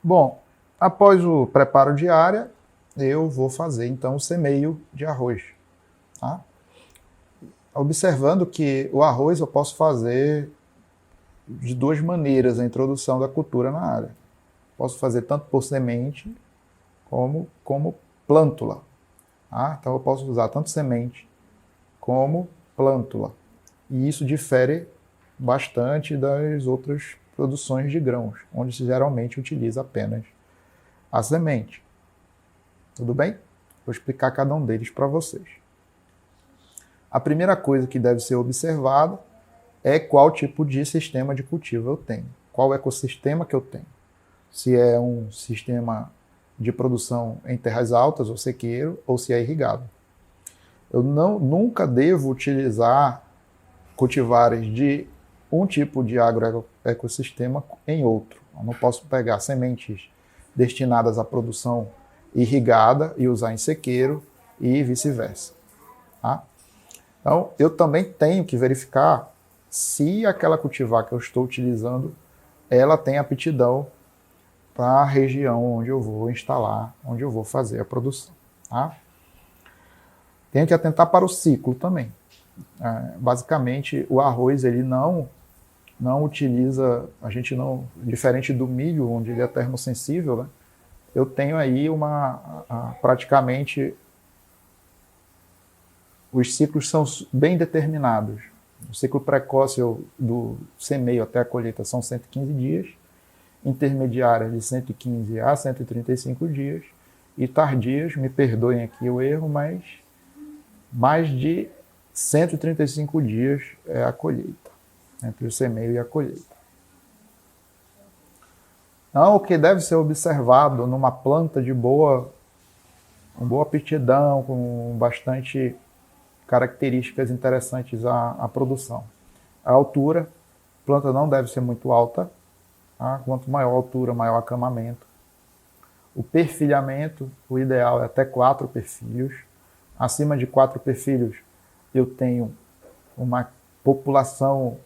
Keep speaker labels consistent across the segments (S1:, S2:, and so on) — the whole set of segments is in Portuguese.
S1: Bom, após o preparo de área, eu vou fazer então o semeio de arroz. Tá? Observando que o arroz eu posso fazer de duas maneiras a introdução da cultura na área. Posso fazer tanto por semente como plântula. Tá? Então eu posso usar tanto semente como plântula. E isso difere bastante das outras produções de grãos, onde se geralmente utiliza apenas a semente. Tudo bem? Vou explicar cada um deles para vocês. A primeira coisa que deve ser observada é qual tipo de sistema de cultivo eu tenho, qual ecossistema que eu tenho. Se é um sistema de produção em terras altas ou sequeiro, ou se é irrigado. Eu nunca devo utilizar cultivares de um tipo de agroecossistema em outro. Eu não posso pegar sementes destinadas à produção irrigada e usar em sequeiro e vice-versa. Tá? Então, eu também tenho que verificar se aquela cultivar que eu estou utilizando, ela tem aptidão para a região onde eu vou instalar, onde eu vou fazer a produção. Tá? Tenho que atentar para o ciclo também. Basicamente, o arroz ele não utiliza, a gente não, diferente do milho, onde ele é termossensível, né? Eu tenho aí praticamente os ciclos são bem determinados. O ciclo precoce do semeio até a colheita são 115 dias, intermediárias de 115 a 135 dias e tardias, me perdoem aqui o erro, mas mais de 135 dias é a colheita, entre o semeio e a colheita. Então, o que deve ser observado numa planta de boa aptidão, com bastante características interessantes à produção. A altura, a planta não deve ser muito alta, tá? Quanto maior a altura, maior acamamento. O perfilhamento, o ideal é até 4 perfilhos. Acima de 4 perfilhos, eu tenho uma população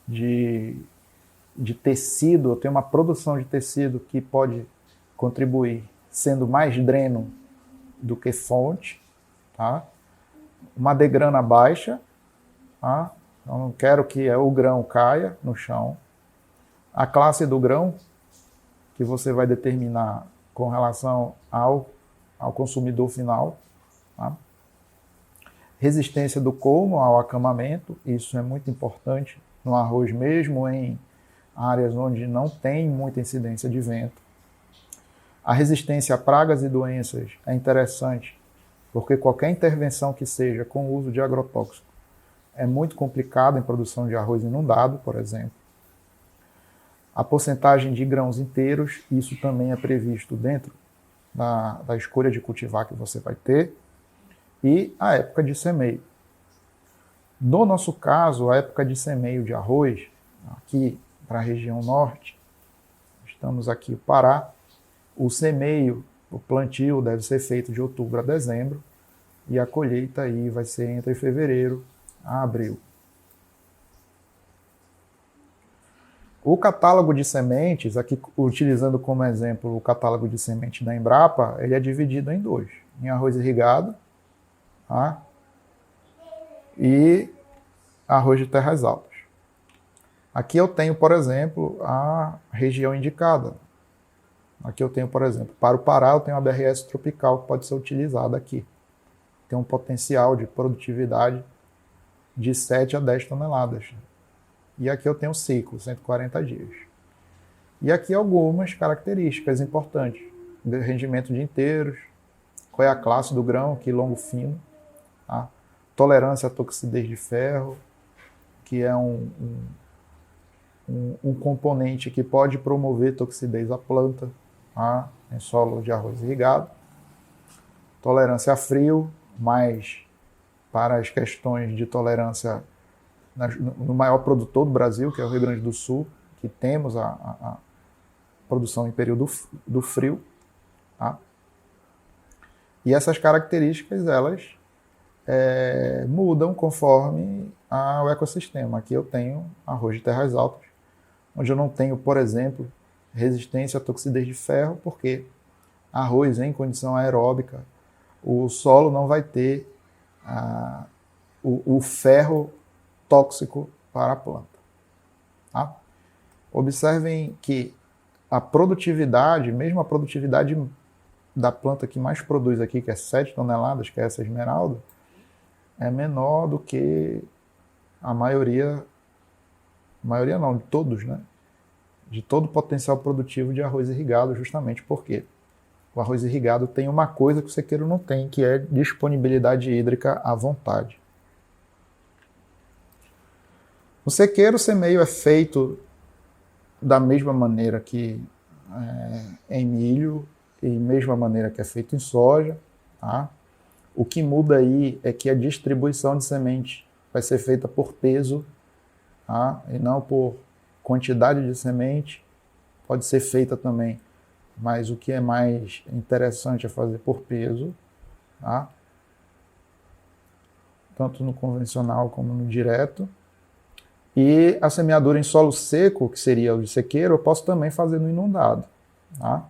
S1: de tecido, eu tenho uma produção de tecido que pode contribuir sendo mais dreno do que fonte, tá? Uma degrana baixa, tá? Eu não quero que o grão caia no chão. A classe do grão, que você vai determinar com relação ao consumidor final, tá? Resistência do colmo ao acamamento, isso é muito importante no arroz, mesmo em áreas onde não tem muita incidência de vento. A resistência a pragas e doenças é interessante, porque qualquer intervenção que seja com o uso de agrotóxico é muito complicado em produção de arroz inundado, por exemplo. A porcentagem de grãos inteiros, isso também é previsto dentro da escolha de cultivar que você vai ter. E a época de semeio. No nosso caso, a época de semeio de arroz, aqui para a região norte, estamos aqui no Pará, o semeio, o plantio deve ser feito de outubro a dezembro e a colheita aí vai ser entre fevereiro a abril. O catálogo de sementes, aqui utilizando como exemplo o catálogo de semente da Embrapa, ele é dividido em dois, em arroz irrigado, tá? E arroz de terras altas. Aqui eu tenho, por exemplo, a região indicada. Aqui eu tenho, por exemplo, para o Pará eu tenho a BRS tropical que pode ser utilizada aqui. Tem um potencial de produtividade de 7 a 10 toneladas. E aqui eu tenho o ciclo, 140 dias. E aqui algumas características importantes. Rendimento de inteiros, qual é a classe do grão, que longo fino, tá? Tolerância à toxidez de ferro, que é um componente que pode promover toxidez à planta, tá? Em solo de arroz irrigado. Tolerância a frio, mais para as questões de tolerância no maior produtor do Brasil, que é o Rio Grande do Sul, que temos a produção em período do frio. Tá? E essas características, elas mudam conforme o ecossistema. Aqui eu tenho arroz de terras altas, onde eu não tenho, por exemplo, resistência à toxidez de ferro, porque arroz em condição aeróbica, o solo não vai ter o ferro tóxico para a planta. Tá? Observem que a produtividade, mesmo a produtividade da planta que mais produz aqui, que é 7 toneladas, que é essa esmeralda, é menor do que a maioria não, de todos, né? De todo o potencial produtivo de arroz irrigado, justamente porque o arroz irrigado tem uma coisa que o sequeiro não tem, que é disponibilidade hídrica à vontade. No sequeiro, o semeio é feito da mesma maneira que em milho e mesma maneira que é feito em soja. Tá? O que muda aí é que a distribuição de semente vai ser feita por peso, tá? E não por quantidade de semente. Pode ser feita também, mas o que é mais interessante é fazer por peso, tá? Tanto no convencional como no direto. E a semeadura em solo seco, que seria o de sequeiro, eu posso também fazer no inundado. Tá?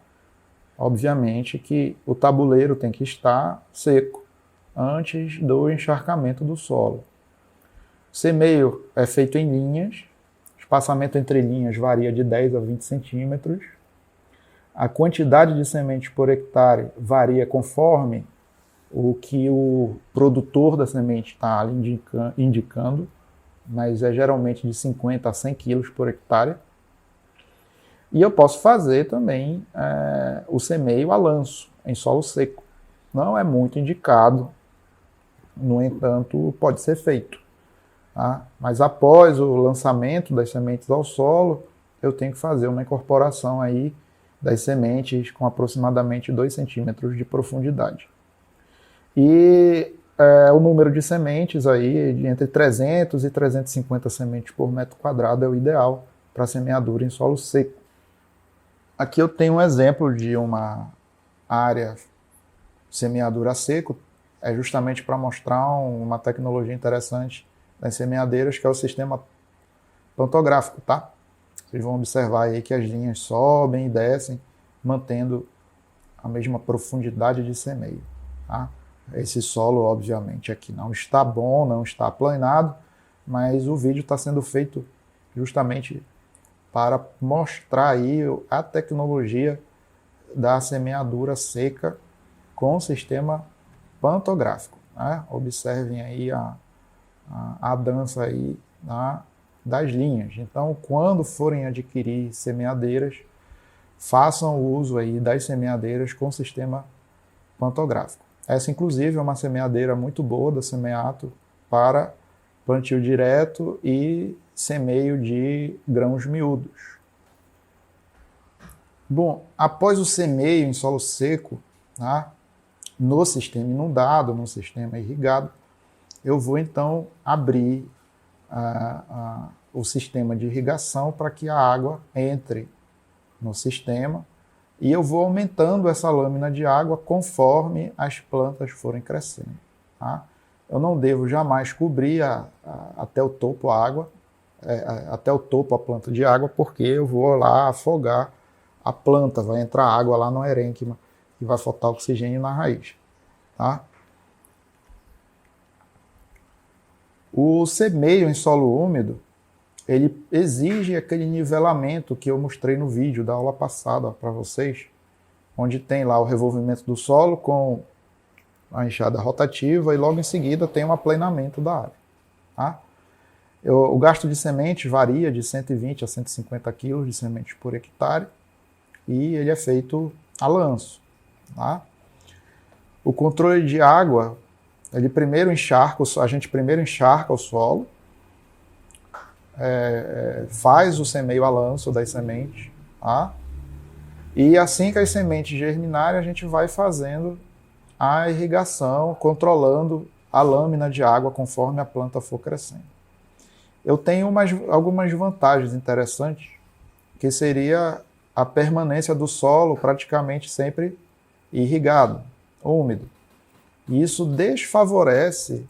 S1: Obviamente que o tabuleiro tem que estar seco antes do encharcamento do solo. O semeio é feito em linhas, o espaçamento entre linhas varia de 10 a 20 centímetros. A quantidade de sementes por hectare varia conforme o que o produtor da semente está indicando, mas é geralmente de 50 a 100 quilos por hectare. E eu posso fazer também o semeio a lanço, em solo seco. Não é muito indicado, no entanto, pode ser feito. Tá? Mas após o lançamento das sementes ao solo, eu tenho que fazer uma incorporação aí das sementes com aproximadamente 2 centímetros de profundidade. E o número de sementes aí, de entre 300 e 350 sementes por metro quadrado é o ideal para semeadura em solo seco. Aqui eu tenho um exemplo de uma área semeadura a seco, é justamente para mostrar uma tecnologia interessante das semeadeiras, que é o sistema pantográfico, tá? Vocês vão observar aí que as linhas sobem e descem, mantendo a mesma profundidade de semeio, tá? Esse solo, obviamente, aqui não está bom, não está aplanado, mas o vídeo está sendo feito justamente para mostrar aí a tecnologia da semeadura seca com o sistema pantográfico. Né? Observem aí a dança aí das linhas. Então, quando forem adquirir semeadeiras, façam uso aí das semeadeiras com sistema pantográfico. Essa, inclusive, é uma semeadeira muito boa da Semeato para plantio direto e semeio de grãos miúdos. Bom, após o semeio em solo seco, tá, no sistema inundado, no sistema irrigado, eu vou então abrir o sistema de irrigação para que a água entre no sistema. E eu vou aumentando essa lâmina de água conforme as plantas forem crescendo. Tá? Eu não devo jamais cobrir até o topo a água, até o topo a planta de água, porque eu vou lá afogar a planta, vai entrar água lá no herênquima e vai faltar oxigênio na raiz. Tá? O semeio em solo úmido, ele exige aquele nivelamento que eu mostrei no vídeo da aula passada para vocês, onde tem lá o revolvimento do solo com a enxada rotativa e logo em seguida tem um aplanamento da área. Tá? O gasto de semente varia de 120 a 150 kg de semente por hectare e ele é feito a lanço. Tá? O controle de água, a gente primeiro encharca o solo, faz o semeio a lanço das sementes, tá? E assim que as sementes germinarem, a gente vai fazendo a irrigação, controlando a lâmina de água conforme a planta for crescendo. Eu tenho algumas vantagens interessantes, que seria a permanência do solo praticamente sempre irrigado, úmido. E isso desfavorece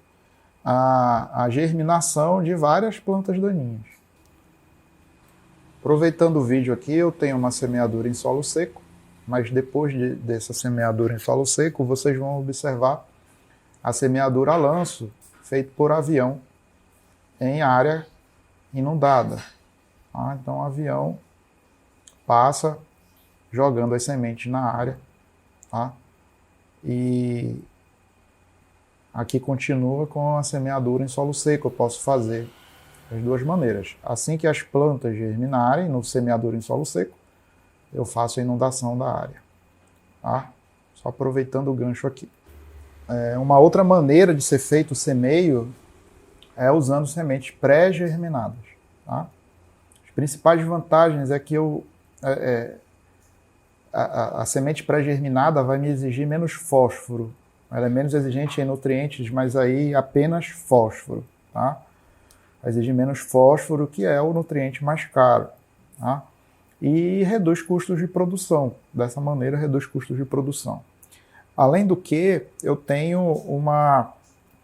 S1: a germinação de várias plantas daninhas. Aproveitando o vídeo aqui, eu tenho uma semeadura em solo seco, mas depois dessa semeadura em solo seco, vocês vão observar a semeadura a lanço, feita por avião, em área inundada. Tá? Então o avião passa jogando as sementes na área. Tá? E aqui continua com a semeadura em solo seco. Eu posso fazer das duas maneiras. Assim que as plantas germinarem no semeadura em solo seco, eu faço a inundação da área. Tá? Só aproveitando o gancho aqui. Uma outra maneira de ser feito o semeio é usando sementes pré-germinadas. Tá? As principais vantagens é que a semente pré-germinada vai me exigir menos fósforo. Ela é menos exigente em nutrientes, mas aí apenas fósforo. Tá? Vai exigir menos fósforo, que é o nutriente mais caro. Tá? E reduz custos de produção. Dessa maneira, reduz custos de produção. Além do que, eu tenho uma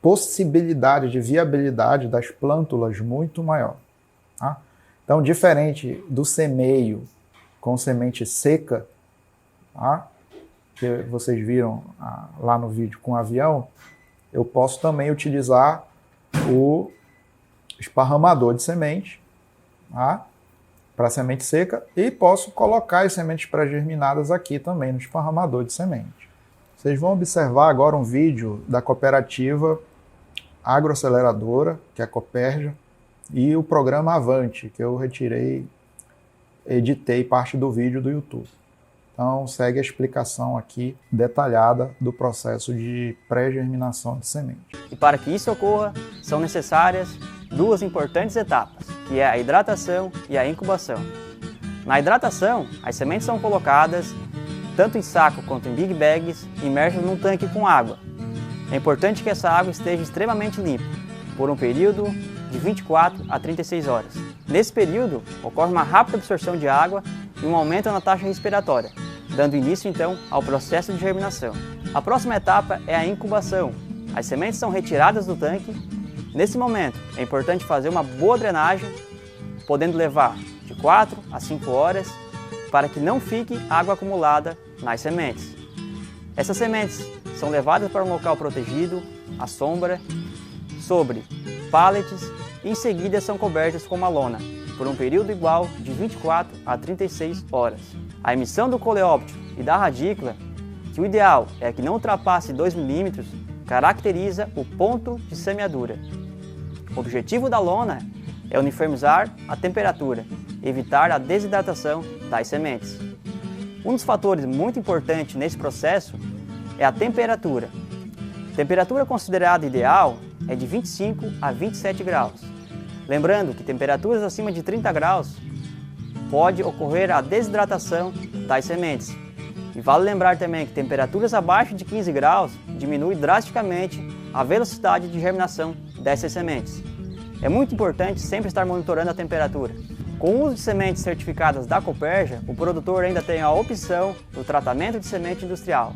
S1: possibilidade de viabilidade das plântulas muito maior. Tá? Então, diferente do semeio com semente seca, tá? Que vocês viram lá no vídeo com o avião, eu posso também utilizar o esparramador de semente, tá? Para semente seca, e posso colocar as sementes pré-germinadas aqui também no esparramador de semente. Vocês vão observar agora um vídeo da cooperativa agroaceleradora, que é a Cooperja, e o programa Avante, que eu editei parte do vídeo do YouTube. Então segue a explicação aqui detalhada do processo de pré-germinação de semente.
S2: E para que isso ocorra, são necessárias duas importantes etapas, que é a hidratação e a incubação. Na hidratação, as sementes são colocadas tanto em saco quanto em big bags, imersas num tanque com água. É importante que essa água esteja extremamente limpa, por um período de 24 a 36 horas. Nesse período, ocorre uma rápida absorção de água e um aumento na taxa respiratória, dando início então ao processo de germinação. A próxima etapa é a incubação. As sementes são retiradas do tanque. Nesse momento, é importante fazer uma boa drenagem, podendo levar de 4 a 5 horas, para que não fique água acumulada nas sementes. Essas sementes são levadas para um local protegido, à sombra, sobre pallets, e em seguida são cobertas com uma lona, por um período igual de 24 a 36 horas. A emissão do coleóptero e da radícula, que o ideal é que não ultrapasse 2 mm, caracteriza o ponto de semeadura. O objetivo da lona é uniformizar a temperatura, evitar a desidratação das sementes. Um dos fatores muito importantes nesse processo é a temperatura. A temperatura considerada ideal é de 25 a 27 graus. Lembrando que temperaturas acima de 30 graus pode ocorrer a desidratação das sementes. E vale lembrar também que temperaturas abaixo de 15 graus diminui drasticamente a velocidade de germinação dessas sementes. É muito importante sempre estar monitorando a temperatura. Com o uso de sementes certificadas da Cooperja, o produtor ainda tem a opção do tratamento de semente industrial,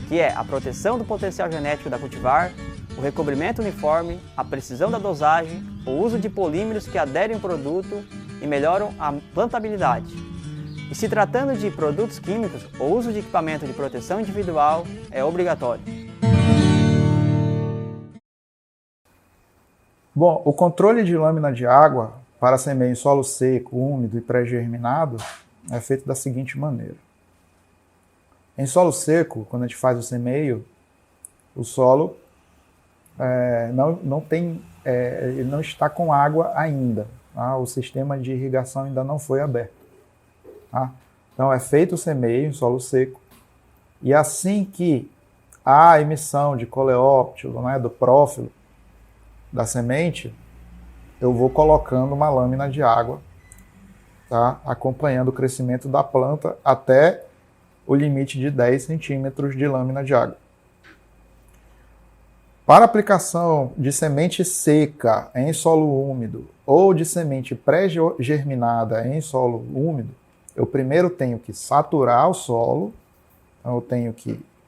S2: que é a proteção do potencial genético da cultivar, o recobrimento uniforme, a precisão da dosagem, o uso de polímeros que aderem ao produto e melhoram a plantabilidade. E se tratando de produtos químicos, o uso de equipamento de proteção individual é obrigatório.
S1: Bom, o controle de lâmina de água para semeio em solo seco, úmido e pré-germinado é feito da seguinte maneira. Em solo seco, quando a gente faz o semeio, o solo ele não está com água ainda. Tá? O sistema de irrigação ainda não foi aberto. Tá? Então é feito o semeio em solo seco e assim que há a emissão de coleóptero, né, do prófilo da semente, eu vou colocando uma lâmina de água, tá? Acompanhando o crescimento da planta até o limite de 10 centímetros de lâmina de água. Para aplicação de semente seca em solo úmido ou de semente pré-germinada em solo úmido, eu primeiro tenho que saturar o solo. Então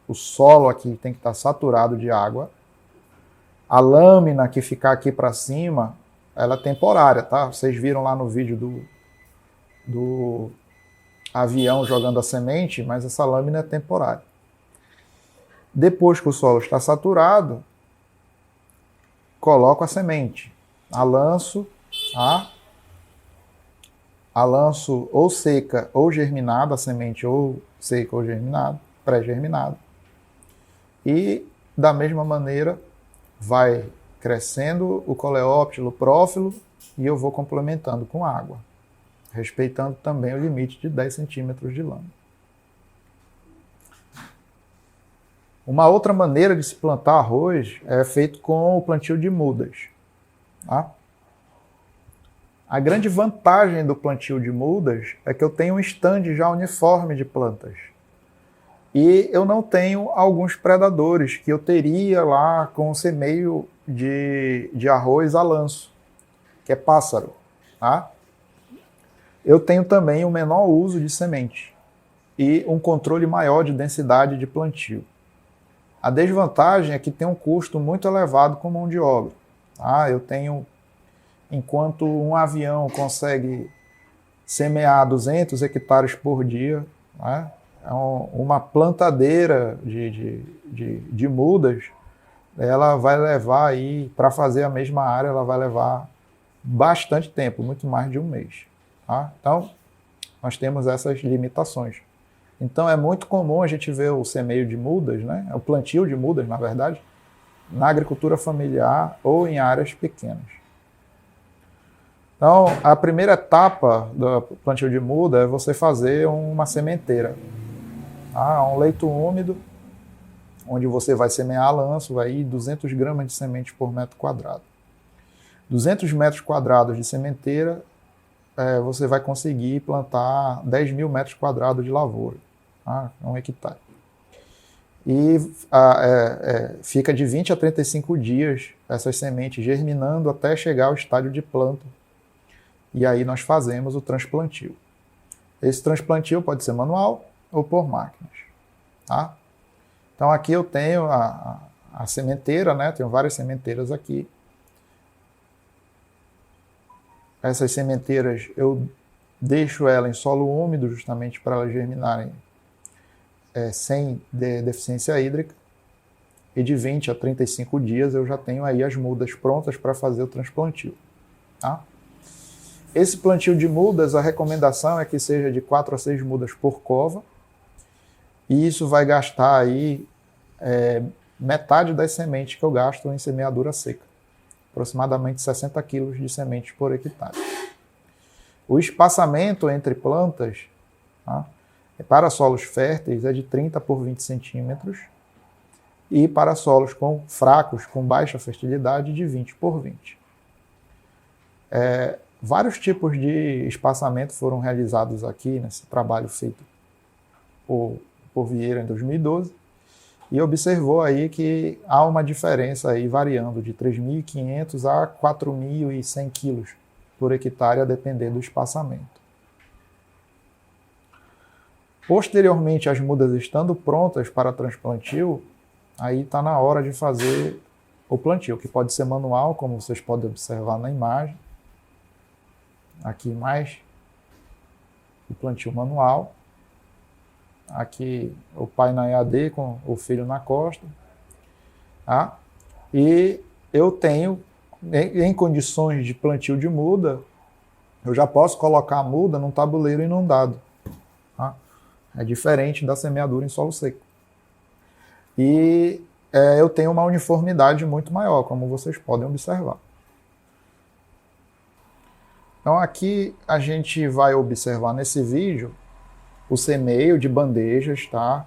S1: o solo aqui tem que estar saturado de água. A lâmina que ficar aqui para cima, ela é temporária, tá? Vocês viram lá no vídeo do avião jogando a semente, mas essa lâmina é temporária. Depois que o solo está saturado, coloco a semente, a lanço ou seca ou germinada, a semente ou seca ou germinada, pré-germinada. E da mesma maneira vai crescendo o coleóptilo, o prófilo, e eu vou complementando com água, respeitando também o limite de 10 centímetros de lama. Uma outra maneira de se plantar arroz é feito com o plantio de mudas. Tá? A grande vantagem do plantio de mudas é que eu tenho um estande já uniforme de plantas. E eu não tenho alguns predadores que eu teria lá com o semeio de arroz a lanço, que é pássaro. Tá? Eu tenho também o menor uso de semente e um controle maior de densidade de plantio. A desvantagem é que tem um custo muito elevado com mão de obra. Tá? Eu tenho, enquanto um avião consegue semear 200 hectares por dia, né? Uma plantadeira de mudas, ela vai levar aí, para fazer a mesma área, ela vai levar bastante tempo, muito mais de um mês. Tá? Então, nós temos essas limitações. Então, é muito comum a gente ver o semeio de mudas, né? O plantio de mudas, na verdade, na agricultura familiar ou em áreas pequenas. Então, a primeira etapa do plantio de muda é você fazer uma sementeira. Tá? Um leito úmido, onde você vai semear a lanço, vai ir 200 gramas de semente por metro quadrado. 200 metros quadrados de sementeira, você vai conseguir plantar 10 mil metros quadrados de lavoura, tá? 1 hectare. E fica de 20 a 35 dias essas sementes germinando até chegar ao estádio de planta. E aí nós fazemos o transplantio. Esse transplantio pode ser manual ou por máquinas. Tá? Então aqui eu tenho a sementeira, né? Tenho várias sementeiras aqui. Essas sementeiras eu deixo ela em solo úmido justamente para elas germinarem sem deficiência hídrica. E de 20 a 35 dias eu já tenho aí as mudas prontas para fazer o transplantio. Tá? Esse plantio de mudas, a recomendação é que seja de 4 a 6 mudas por cova. E isso vai gastar aí metade das sementes que eu gasto em semeadura seca. Aproximadamente 60 quilos de sementes por hectare. O espaçamento entre plantas, tá, para solos férteis é de 30 por 20 centímetros e para solos fracos, com baixa fertilidade, de 20 por 20. Vários tipos de espaçamento foram realizados aqui nesse trabalho feito por Vieira em 2012. E observou aí que há uma diferença aí variando de 3.500 a 4.100 quilos por hectare, a depender do espaçamento. Posteriormente, as mudas estando prontas para transplantio, aí está na hora de fazer o plantio, que pode ser manual, como vocês podem observar na imagem. Aqui mais o plantio manual. Aqui o pai na EAD com o filho na costa. Tá? E eu tenho, em condições de plantio de muda, eu já posso colocar a muda num tabuleiro inundado. Tá? É diferente da semeadura em solo seco. E eu tenho uma uniformidade muito maior, como vocês podem observar. Então aqui a gente vai observar nesse vídeo o semeio de bandejas, tá?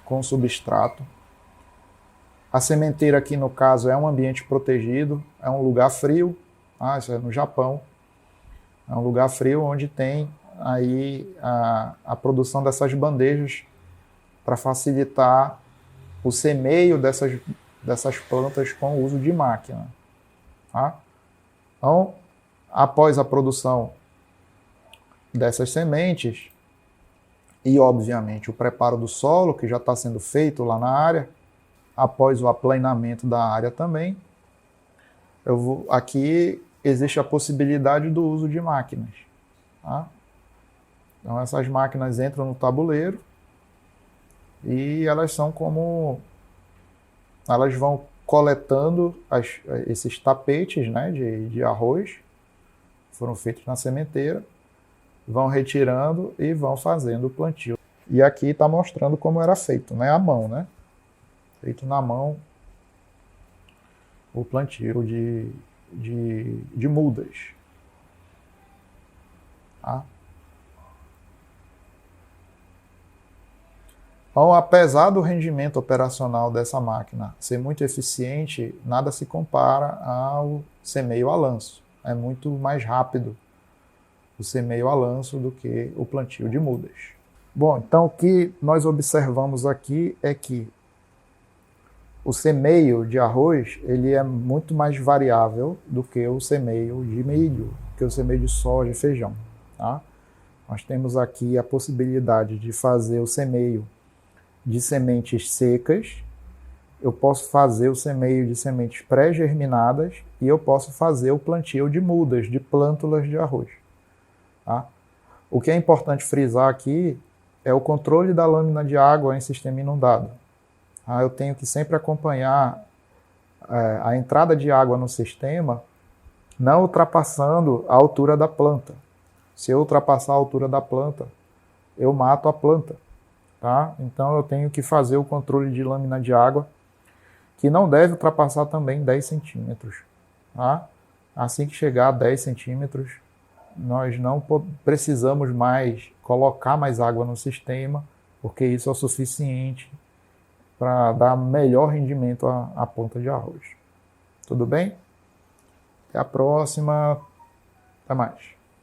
S1: Com substrato. A sementeira aqui, no caso, é um ambiente protegido, é um lugar frio, tá? Isso é no Japão. É um lugar frio onde tem aí a produção dessas bandejas para facilitar o semeio dessas plantas com o uso de máquina. Tá? Então, após a produção dessas sementes e, obviamente, o preparo do solo, que já está sendo feito lá na área, após o aplanamento da área também, aqui existe a possibilidade do uso de máquinas. Tá? Então essas máquinas entram no tabuleiro e elas são como... elas vão coletando esses tapetes, né, de arroz, foram feitos na sementeira, vão retirando e vão fazendo o plantio. E aqui está mostrando como era feito, né, à mão, né? Feito na mão o plantio de mudas. Tá? Então, apesar do rendimento operacional dessa máquina ser muito eficiente, nada se compara ao semeio a lanço. É muito mais rápido o semeio a lanço do que o plantio de mudas. Bom, então o que nós observamos aqui é que o semeio de arroz ele é muito mais variável do que o semeio de milho, do que o semeio de soja e feijão. Tá? Nós temos aqui a possibilidade de fazer o semeio de sementes secas, eu posso fazer o semeio de sementes pré-germinadas e eu posso fazer o plantio de mudas, de plântulas de arroz. Tá? O que é importante frisar aqui é o controle da lâmina de água em sistema inundado. Tá? Eu tenho que sempre acompanhar a entrada de água no sistema, não ultrapassando a altura da planta. Se eu ultrapassar a altura da planta, eu mato a planta. Tá? Então eu tenho que fazer o controle de lâmina de água, que não deve ultrapassar também 10 centímetros. Tá? Assim que chegar a 10 centímetros, nós não precisamos mais colocar mais água no sistema, porque isso é o suficiente para dar melhor rendimento à ponta de arroz. Tudo bem? Até a próxima. Até mais.